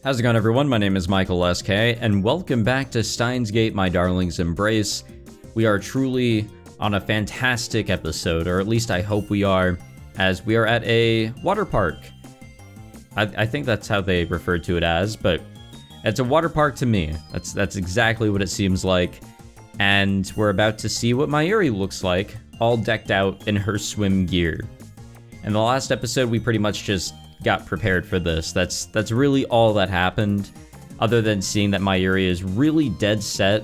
How's it going, everyone? My name is Michael SK, and welcome back to Steins Gate, My Darling's Embrace. We are truly on a fantastic episode, or at least I hope we are, as we are at a water park. I think that's how they refer to it as, but it's a water park to me. That's exactly what it seems like. And we're about to see what Mayuri looks like, all decked out in her swim gear. In the last episode, we pretty much just got prepared for this. That's really all that happened, other than seeing that Mayuri is really dead set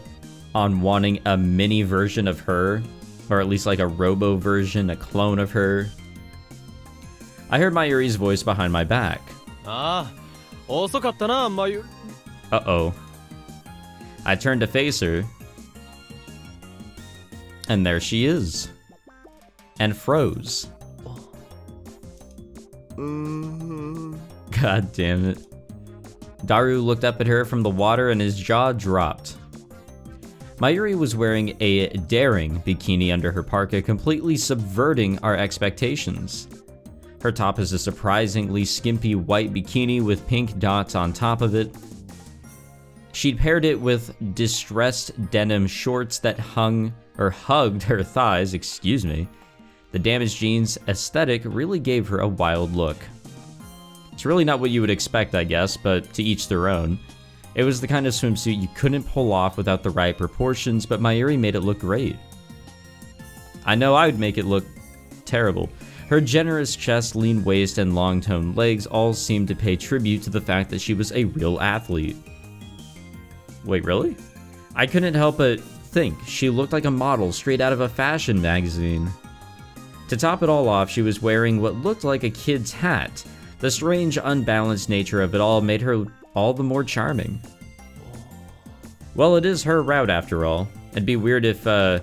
on wanting a mini version of her, or at least like a robo version, a clone of her. I heard Mayuri's voice behind my back. Uh-oh. I turned to face her, and there she is, and froze. God damn it. Daru looked up at her from the water and his jaw dropped. Mayuri was wearing a daring bikini under her parka, completely subverting our expectations. Her top is a surprisingly skimpy white bikini with pink dots on top of it. She'd paired it with distressed denim shorts that hugged her thighs, excuse me. The damaged jeans aesthetic really gave her a wild look. It's really not what you would expect, I guess, but to each their own. It was the kind of swimsuit you couldn't pull off without the right proportions, but Mayuri made it look great. I know I would make it look terrible. Her generous chest, lean waist, and long-toned legs all seemed to pay tribute to the fact that she was a real athlete. Wait, really? I couldn't help but think she looked like a model straight out of a fashion magazine. To top it all off, she was wearing what looked like a kid's hat. The strange, unbalanced nature of it all made her all the more charming. Well, it is her route after all. It'd be weird if, why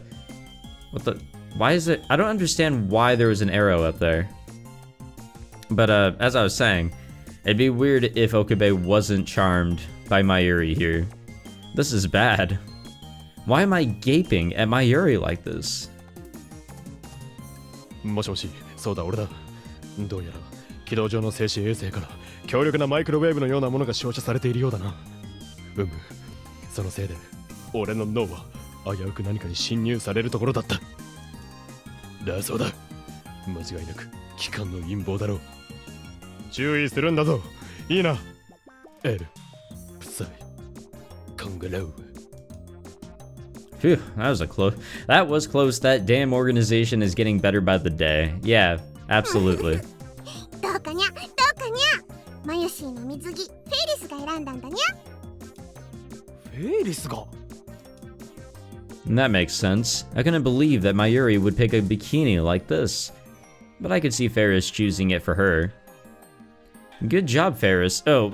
is it? I don't understand why there was an arrow up there. But, as I was saying, it'd be weird if Okabe wasn't charmed by Mayuri here. This is bad. Why am I gaping at Mayuri like this? もしもし、そうだ俺だ。どうやら軌道上の静止衛星から強力なマイクロウェーブのようなものが照射されているようだな。そのせいで俺の脳は危うく何かに侵入されるところだった。だそうだ。間違いなく機関の陰謀だろう。注意するんだぞ。いいな。エル、プサイ、カンガロー。Phew, that was close. That damn organization is getting better by the day. Yeah, absolutely. And that makes sense. I couldn't believe that Mayuri would pick a bikini like this. But I could see Ferris choosing it for her. Good job, Ferris. Oh,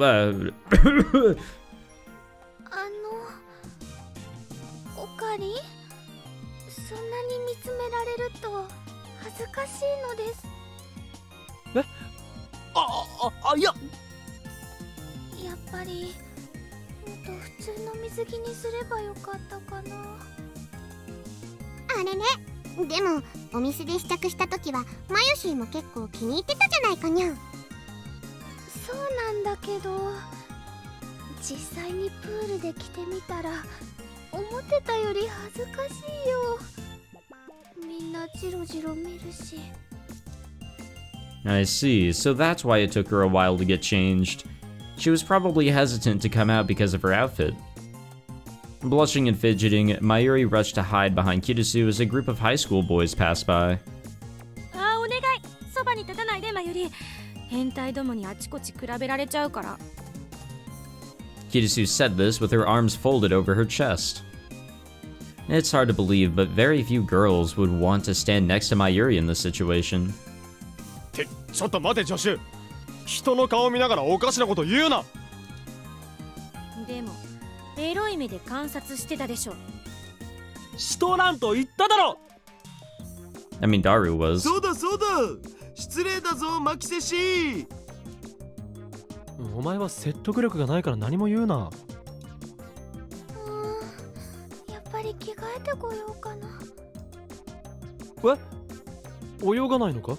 I see, so that's why it took her a while to get changed. She was probably hesitant to come out because of her outfit. Blushing and fidgeting, Mayuri rushed to hide behind Kirisu as a group of high school boys passed by. Kirisu said this with her arms folded over her chest. It's hard to believe, but very few girls would want to stand next to Mayuri in this situation. ちょっと待てジョシュ。人の顔見ながらおかしなこと言うな。でもエロい目で観察してたでしょ。しとらんと言っただろ。I mean, Daru was. そうだそうだ。失礼だぞマキセシ。お前は説得力がないから何も言うな。やっぱり着替えてこようかな。泳がないのか？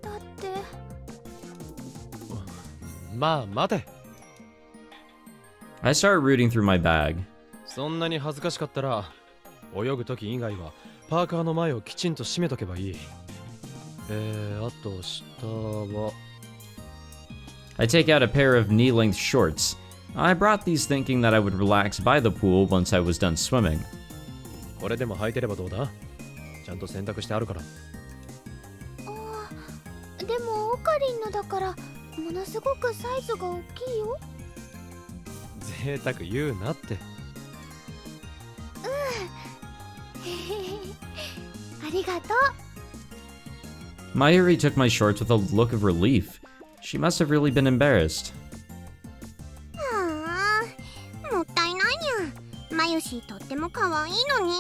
だってまあ待て。 I start rooting through my bag. そんなに恥ずかしかったら泳ぐ時以外はパーカーの前をきちんと締めとけばいい。あと下は I take out a pair of knee-length shorts. I brought these thinking that I would relax by the pool once I was done swimming. これでも履いてればどうだ。ちゃんと洗濯してあるから。でもオカリンのだからものすごくサイズが大きいよ。贅沢言うなって。ありがとう。 Mayuri took my shorts with a look of relief. She must have really been embarrassed. もったいないにゃ。マユシとっても可愛いのに。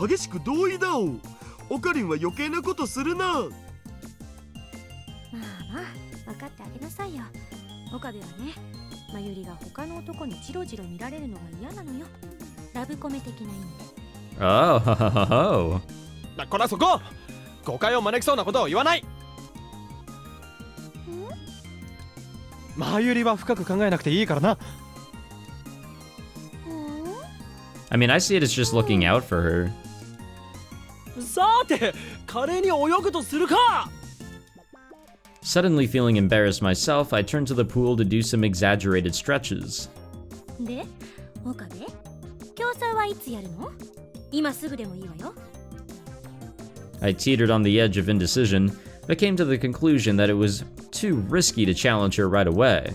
激しく同意だお。オカリンは余計なことするな。まあまあ分かってあげなさいよ。岡部はね、マユリが他の男にチロチロ見られるのが嫌なのよ。ラブコメ的な意味で。Oh, ho, ho, ho, ho. こらそこ、誤解を招きそうなことを言わない。前よりは深く考えなくていいからな。I mean, I see it as just looking out for her. さて、華麗に泳ぐとするか。 Suddenly feeling embarrassed myself, I turned to the pool to do some exaggerated stretches. で、岡部、競争はいつやるの？今すぐでもいいわよ。I teetered on the edge of indecision, but came to the conclusion that it was too risky to challenge her right away.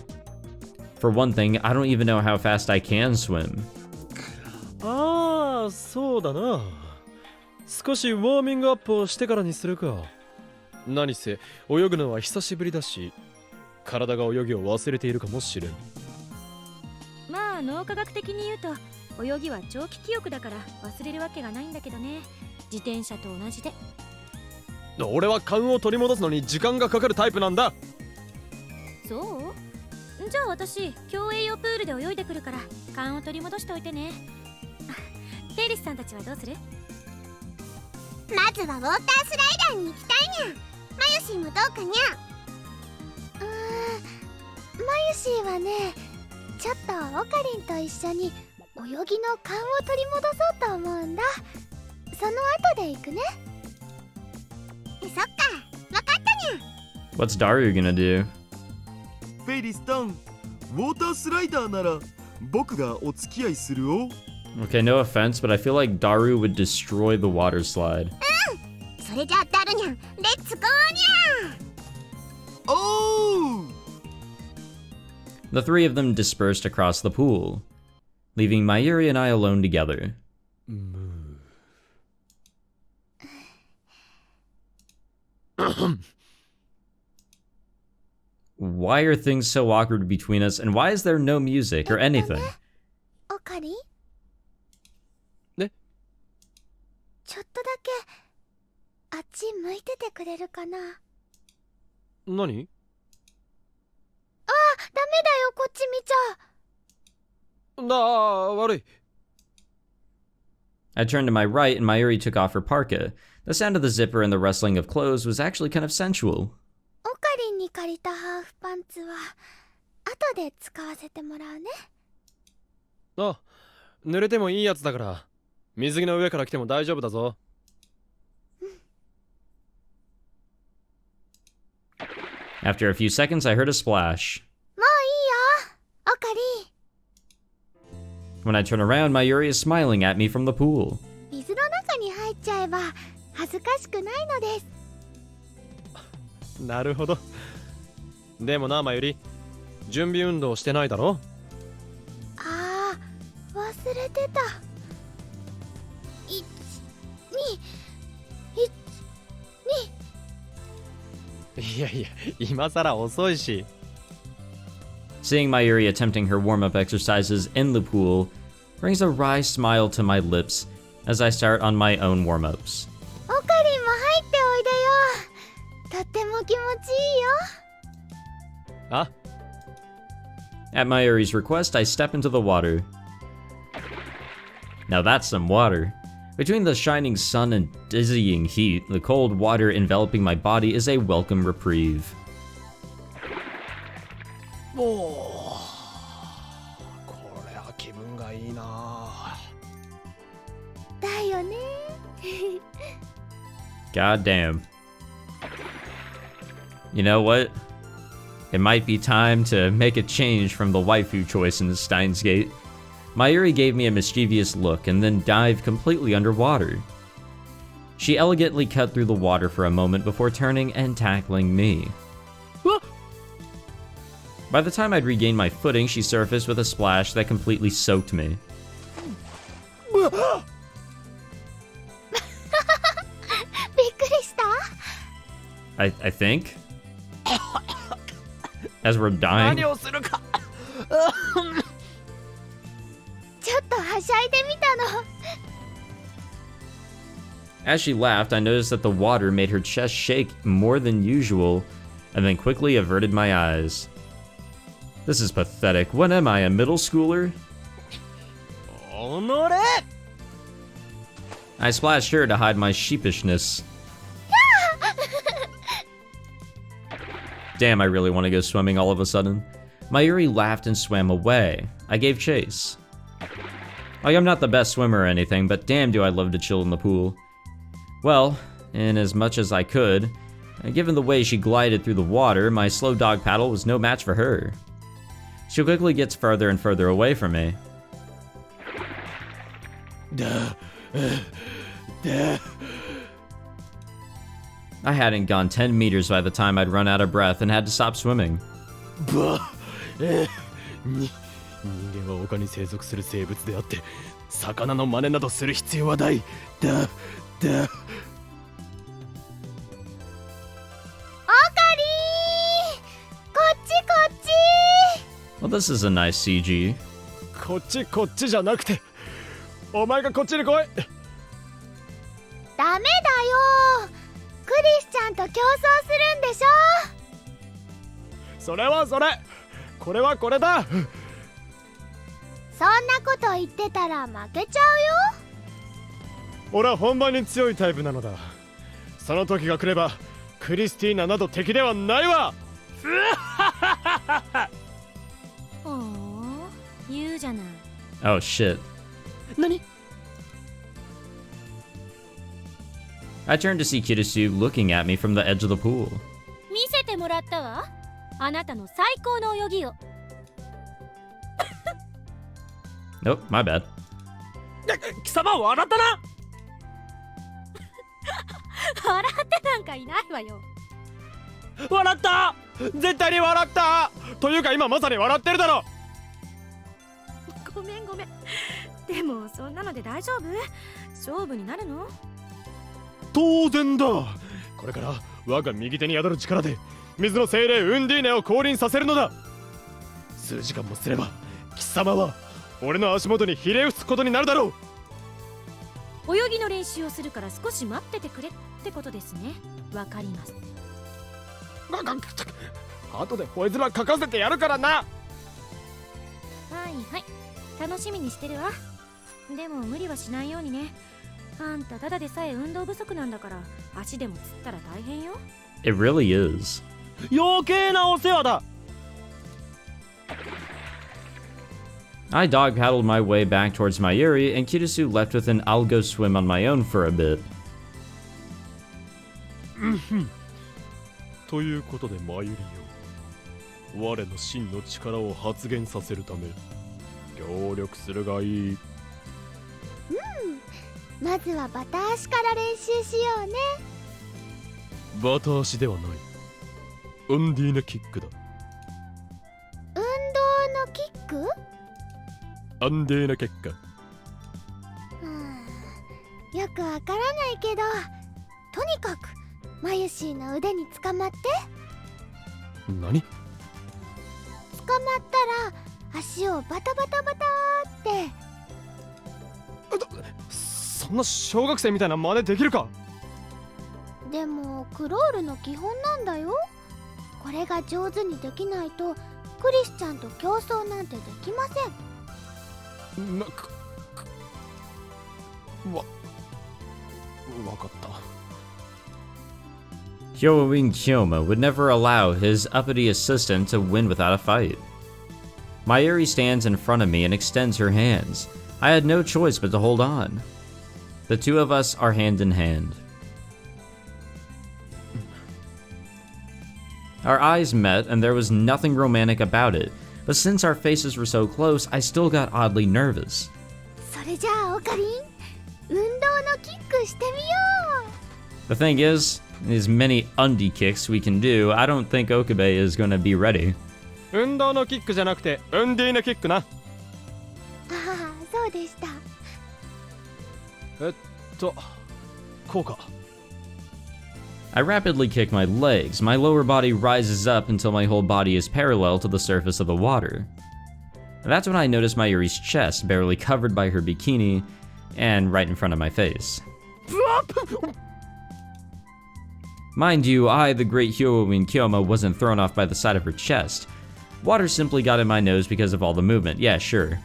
For one thing, I don't even know how fast I can swim. ああ、そうだな。少しウォーミングアップをしてからにするか。何せ泳ぐのは久しぶりだし、体が泳ぎを忘れているかもしれん。まあ脳科学的に言うと泳ぎは長期記憶だから忘れるわけがないんだけどね。自転車と同じで。俺は勘を取り戻すのに時間がかかるタイプなんだ。そう？じゃあ私競泳用プールで泳いでくるから勘を取り戻しておいてね。テイリスさんたちはどうする？まずはウォータースライダーに行きたいにゃ。マユシーもどうかにゃ。マユシーはね、ちょっとオカリンと一緒に泳ぎの勘を取り戻そうと思うんだ。その後で行くね。そっか、わかったにゃ。 What's Daru gonna do? フェイリスタン、ウォータースライダーなら僕がお付き合いするお。 Okay, no offense, but I feel like Daru would destroy the water slide. それじゃあダルニャン、レッツゴーにゃ。おー！ The three of them dispersed across the pool, leaving Mayuri and I alone together. Why are things so awkward between us, and why is there no music or anything? オカリン？ね？ちょっとだけあっち向いててくれるかな。何？ダメだよ、こっち見ちゃ。悪い。I turned to my right, and Mayuri took off her parka. The sound of the zipper and the rustling of clothes was actually kind of sensual. オカリンに借りたハーフパンツは後で使わせてもらうね。あ、濡れてもいいやつだから水着の上から来ても大丈夫だぞ。After a few seconds, I heard a splash. もういいよ、オカリン。 When I turn around, Mayuri is smiling at me from the pool. 水の中に入っちゃえば恥ずかしくないのです。なるほど。でもな、マユリ、準備運動してないだろ。ああ、忘れてた。いやいや、今さら遅いし。Seeing Mayuri attempting her warm-up exercises in the pool brings a wry smile to my lips as I start on my own warm-ups. オカリンも入っておいでよ。とっても気持ちいいよ。あ、At Mayuri's request, I step into the water. Now that's some water. Between the shining sun and dizzying heat, the cold water enveloping my body is a welcome reprieve. おお、これは気分がいいな。だよね。 God damn. You know what? It might be time to make a change from the waifu choice in the Steins Gate. Mayuri gave me a mischievous look and then dived completely underwater. She elegantly cut through the water for a moment before turning and tackling me. By the time I'd regained my footing, she surfaced with a splash that completely soaked me. びっくりした。 I think? As we're dying? ちょっとはしゃいでみたの。 As she laughed, I noticed that the water made her chest shake more than usual, and then quickly averted my eyes. This is pathetic. What am I, a middle schooler? I splashed her to hide my sheepishness. Damn, I really want to go swimming all of a sudden. Mayuri laughed and swam away. I gave chase. Like, I'm not the best swimmer or anything, but damn do I love to chill in the pool. Well, in as much as I could, given the way she glided through the water, my slow dog paddle was no match for her. She quickly gets further and further away from me. I hadn't gone 10 meters by the time I'd run out of breath and had to stop swimming. 人間は丘に生息する生物であって、魚の真似などする必要はない。だ。オカリー、こっちこっち。 Well, this is a nice CG. こっちじゃなくて、お前がこっちに来い。ダメだよ。クリスちゃんと競争するんでしょ。それはそれ。これはこれだ。そんなこと言ってたら負けちゃうよ。俺は本番に強いタイプなのだ。その時が来ればクリスティーナなど敵ではないわ。おお、言うじゃない。 Oh shit. 何？ I turned to see Kirisu looking at me from the edge of the pool. 見せてもらったわ。あなたの最高の泳ぎを。 Nope, my bad. 貴様笑ったな。笑ってなんかいないわよ。笑った。絶対に笑った。というか今まさに笑ってるだろ。ごめん。でもそんなので大丈夫？勝負になるの？当然だ。これから我が右手に宿る力で水の精霊ウンディーネを降臨させるのだ。数時間もすれば貴様は俺の足元にひれ伏すことになるだろう。泳ぎの練習をするから少し待っててくれってことですね。わかります。後で吠え面書かせてやるからな。はい、楽しみにしてるわ。でも無理はしないようにね。あんたただでさえ運動不足なんだから、足でもつったら大変よ。 It really is. 余計なお世話だ。 I dog paddled my way back towards Mayuri, and Kirisu left with an I'll go swim on my own for a bit. ということでマユリよ、我の真の力を発現させるため協力するがいい。まずはバタ足から練習しようね。バタ足ではない、ウンディーネキックだ。運動のキック？アンデーナ結果。よくわからないけど、とにかくマユシーの腕に捕まって。何？捕まったら足をバタバタバタって。そんな小学生みたいな真似できるか？でもクロールの基本なんだよ。これが上手にできないとクリスちゃんと競争なんてできません。わかった。Hyoin Kyoma would never allow his uppity assistant to win without a fight. Mayuri stands in front of me and extends her hands. I had no choice but to hold on. The two of us are hand in hand. Our eyes met and there was nothing romantic about it, but since our faces were so close, I still got oddly nervous. それじゃあオカリン、運動のキックしてみよう。 The thing is, as many undie kicks we can do, I don't think Okabe is gonna be ready. 運動のキックじゃなくてウンディーナキックな。ああ、そうでした。こうか。I rapidly kick my legs. My lower body rises up until my whole body is parallel to the surface of the water. That's when I notice Mayuri's chest, barely covered by her bikini, and right in front of my face. Mind you, I, the great Hyoin Kyoma, wasn't thrown off by the sight of her chest. Water simply got in my nose because of all the movement, yeah, sure.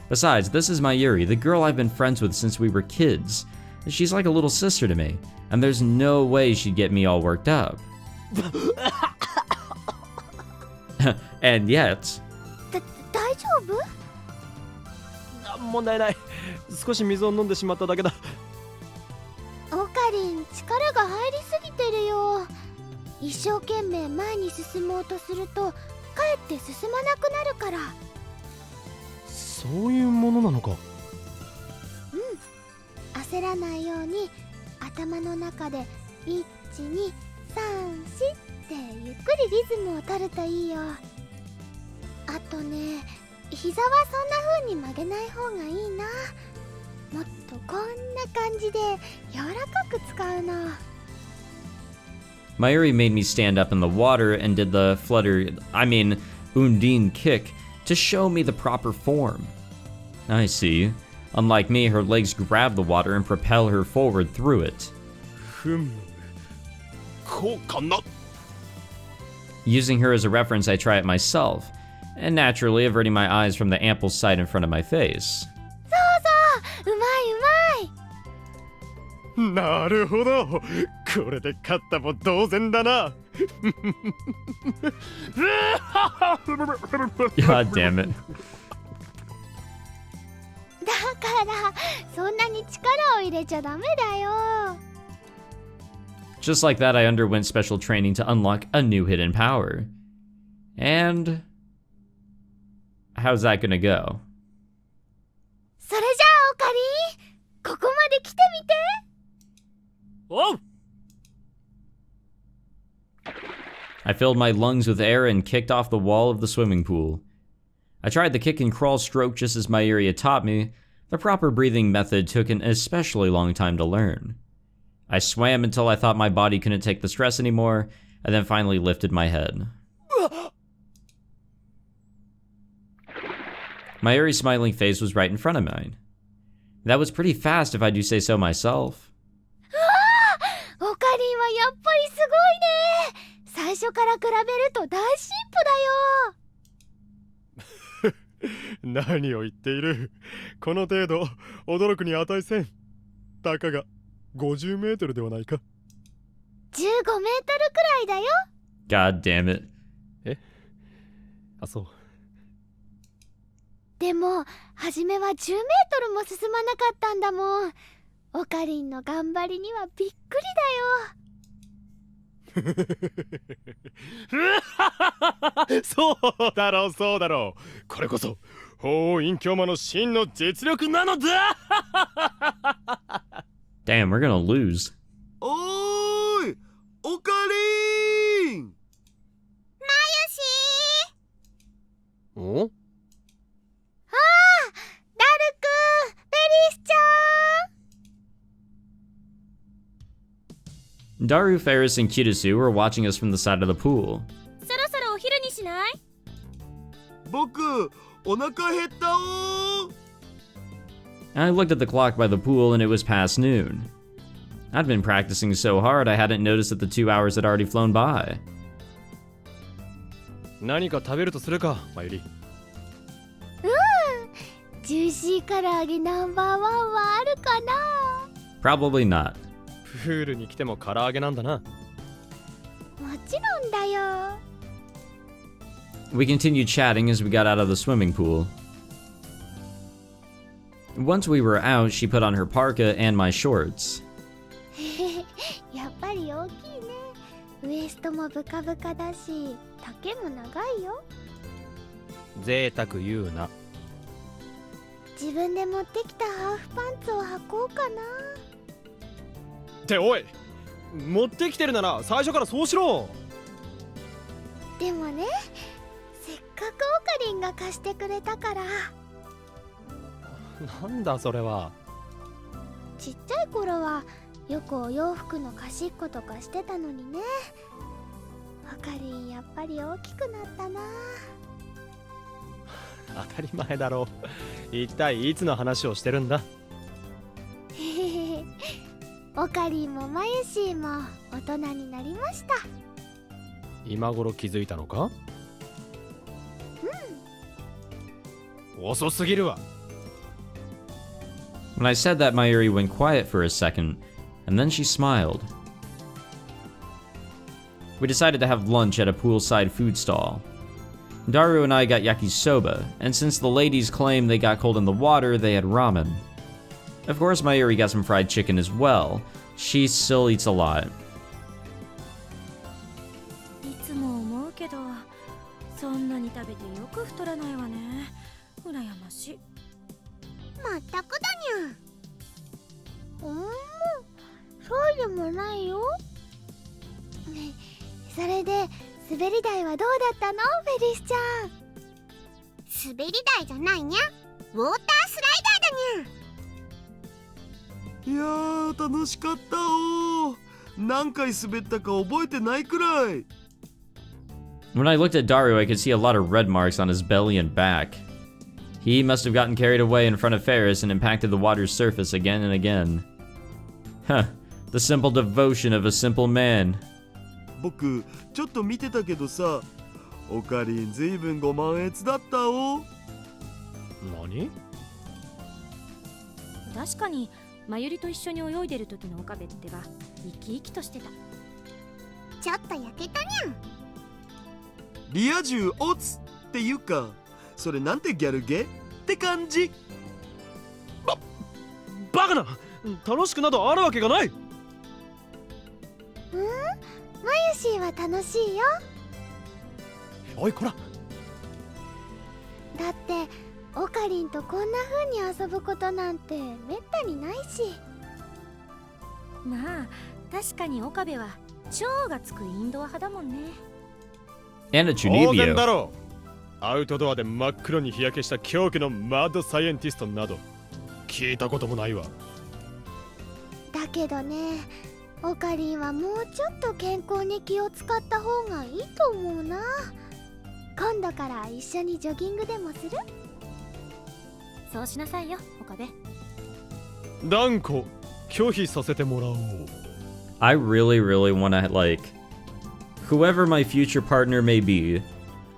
Besides, this is Mayuri, the girl I've been friends with since we were kids. She's like a little sister to me, and there's no way she'd get me all worked up. And yet... 大丈夫？問題ない。少し水を飲んでしまっただけだ。オカリン、力が入りすぎてるよ。一生懸命前に進もうとすると、かえって進まなくなるから。そういうものなのか。焦らないように頭の中で1、2、3、4ってゆっくりリズムを取るといいよ。あとね、膝はそんな風に曲げない方がいいな。もっとこんな感じで柔らかく使うの。Mayuri made me stand up in the water and did the Undine kick to show me the proper form. I see. Unlike me, her legs grab the water and propel her forward through it. こうかな。 Using her as a reference, I try it myself, and naturally averting my eyes from the ample sight in front of my face. そうそう、うまいうまい。なるほど。これで勝ったも同然だな。God damn it. だからそんなに力を入れちゃダメだよ。 Just like that, I underwent special training to unlock a new hidden power. And... how's that gonna go? それじゃあオカリン、ここまで来てみて。おう。 I filled my lungs with air and kicked off the wall of the swimming pool. I tried the kick and crawl stroke just as Mayuri had taught me. The proper breathing method took an especially long time to learn. I swam until I thought my body couldn't take the stress anymore, and then finally lifted my head. Mayuri's smiling face was right in front of mine. That was pretty fast if I do say so myself. オカリンはやっぱりすごいね。最初から比べると大進歩だよ。何を言っている。この程度驚くに値せん。たかが50メートルではないか。15メートルくらいだよ。 God damn it. え？あ、そう。でも初めは10メートルも進まなかったんだもん。オカリンの頑張りにはびっくりだよ。そうだろうそうだろう。これこそ法院京馬の真の実力なのだ。Damn, we're gonna lose. おーい、オカリン。まゆしお？ー。ああ、ダルくん、ベリスちゃん。 Daru, Ferris, and Kitasu were watching us from the side of the pool. そろそろお昼にしない？僕、お腹減ったおー。 I looked at the clock by the pool and it was past noon. I'd been practicing so hard I hadn't noticed that the 2 hours had already flown by. 何か食べるとするか、まゆり。ジューシー唐揚げナンバーワンはあるかな？ Probably not. プールに来ても唐揚げなんだな。ちろんだよ。 We continued chatting as we got out of the swimming pool. Once we were out, she put on her parka and my shorts. やっぱり大きいね。ウエストもブカブカだし、丈も長いよ。贅沢言うな。自分で持ってきたハーフパンツを履こうかな。っておい、持ってきてるなら最初からそうしろ。でもね、せっかくオカリンが貸してくれたから。なんだそれは。ちっちゃい頃はよくお洋服の貸しっことかしてたのにね。オカリンやっぱり大きくなったな。当たり前だろう。一体いつの話をしてるんだ。へへへ。オカリンもマユシーも大人になりました。今頃気づいたのか？遅すぎるわ。When I said that, Mayuri went quiet for a second, and then she smiled. We decided to have lunch at a poolside food stall. Daru and I got yakisoba, and since the ladies claimed they got cold in the water, they had ramen. Of course, Mayuri got some fried chicken as well. She still eats a lot. いつも思うけど、そんなに食べてよく太らないわね。羨ましい。まったくだにゃ。そうでもないよ。ね、それで滑り台はどうだったの、フェリスちゃん。滑り台じゃないにゃ。ウォータースライダーだにゃ。いやー楽しかったおー。何回滑ったか覚えてないくらい。 When I looked at Daru, I could see a lot of red marks on his belly and back. He must have gotten carried away in front of Ferris and impacted the water's surface again and again. Huh, the simple devotion of a simple man. 僕ちょっと見てたけどさ、オカリンずいぶんご満悦だったお。何？確かにマユリと一緒に泳いでる時の岡部ってば生き生きとしてた。ちょっと焼けたにゃん。リア充オツっていうか、それなんてギャルゲって感じ。バカな！楽しくなどあるわけがない。マユシーは楽しいよ。おいこら。だってオカリンとこんな風に遊ぶことなんてめったにないし。まあ確かに岡部は超がつくインドア派だもんね。And a 当然 Chunibyo. だろう。アウトドアで真っ黒に日焼けした狂気のマッドサイエンティストなど聞いたこともないわ。だけどね、オカリンはもうちょっと健康に気を使った方がいいと思うな。今度から一緒にジョギングでもする？そうしなさいよ、岡部。断固拒否させてもらおう。I really, really want to, like, whoever my future partner may be,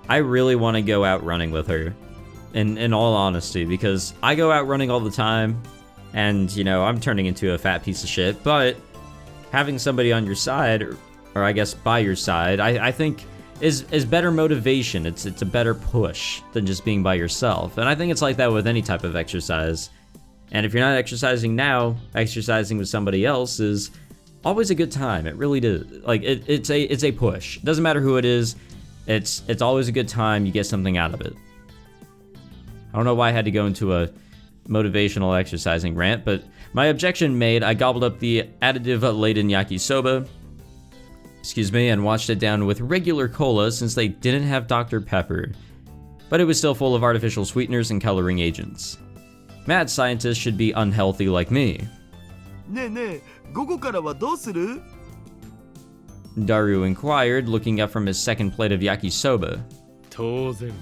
I really want to go out running with her. In all honesty, because I go out running all the time, and, you know, I'm turning into a fat piece of shit, but having somebody on your side, or I guess by your side, I think is better motivation. It's a better push than just being by yourself. And I think it's like that with any type of exercise. And if you're not exercising now, exercising with somebody else is always a good time. It really does. Like it's a push. It doesn't matter who it is. It's always a good time. You get something out of it. I don't know why I had to go into a motivational exercising rant, but my objection made, I gobbled up the additive-laden yakisoba, excuse me, and washed it down with regular cola since they didn't have Dr. Pepper. But it was still full of artificial sweeteners and coloring agents. Mad scientists should be unhealthy like me. ねえねえ、午後からはどうする？ Daru inquired, looking up from his second plate of yakisoba. 当然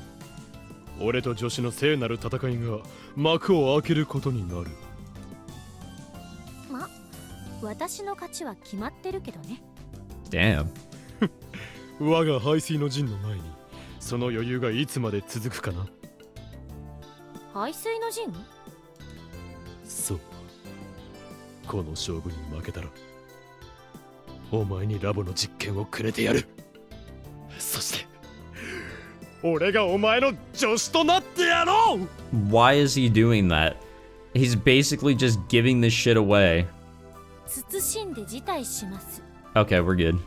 俺と女子の聖なる戦いが幕を開けることになる。ま、私の勝ちは決まってるけどね。Damn. 我が排水の陣の前にその余裕がいつまで続くかな。排水の陣？そう。この勝負に負けたらお前にラボの実験をくれてやる。そして俺がお前の助手となってやろう。 Why is he doing that? He's basically just giving this shit away. 慎んで辞退します。 Okay, we're good. っ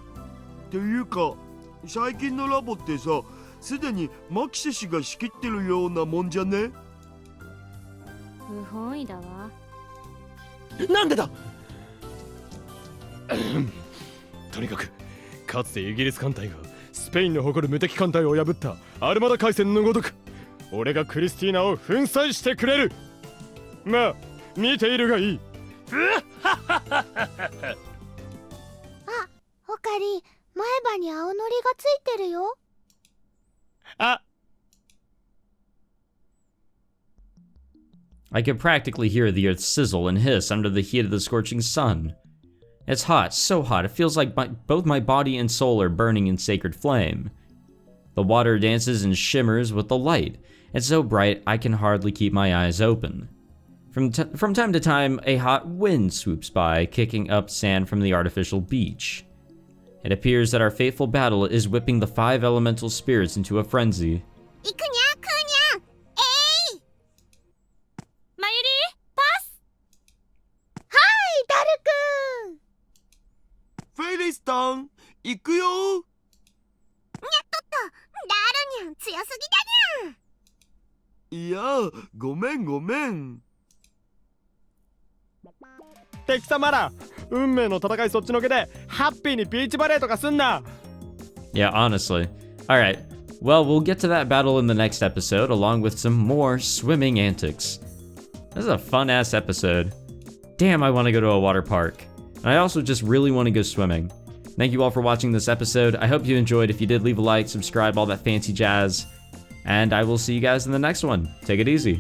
ていうか最近のラボってさ、すでにマキシ氏が仕切ってるようなもんじゃね？不本意だわ。なんでだとにかくかつてイギリス艦隊がスペインの誇る無敵艦隊を破ったアルマダ海戦のごとく俺がクリスティーナを粉砕してくれる。まあ見ているがいい。あ、オカリ、前歯に青のりがついてるよ。あ、I could practically hear the earth sizzle and hiss under the heat of the scorching sun. It's hot, so hot, it feels like both my body and soul are burning in sacred flame. The water dances and shimmers with the light. It's so bright I can hardly keep my eyes open. From time to time, a hot wind swoops by, kicking up sand from the artificial beach. It appears that our fateful battle is whipping the 5 elemental spirits into a frenzy. 行くにゃくにゃ。えい。マユリパス。はい、ダルくん。フェリスタン行くよ。ダルニャン強すぎだにゃ。いやごめんごめん。敵様ら運命の戦いそっちのけでハッピーにビーチバレーとかすんな。 Yeah, honestly. Alright, well, we'll get to that battle in the next episode, along with some more swimming antics. This is a fun-ass episode. Damn, I want to go to a water park. And I also just really want to go swimming. Thank you all for watching this episode. I hope you enjoyed. If you did, leave a like, subscribe, all that fancy jazz. And I will see you guys in the next one. Take it easy.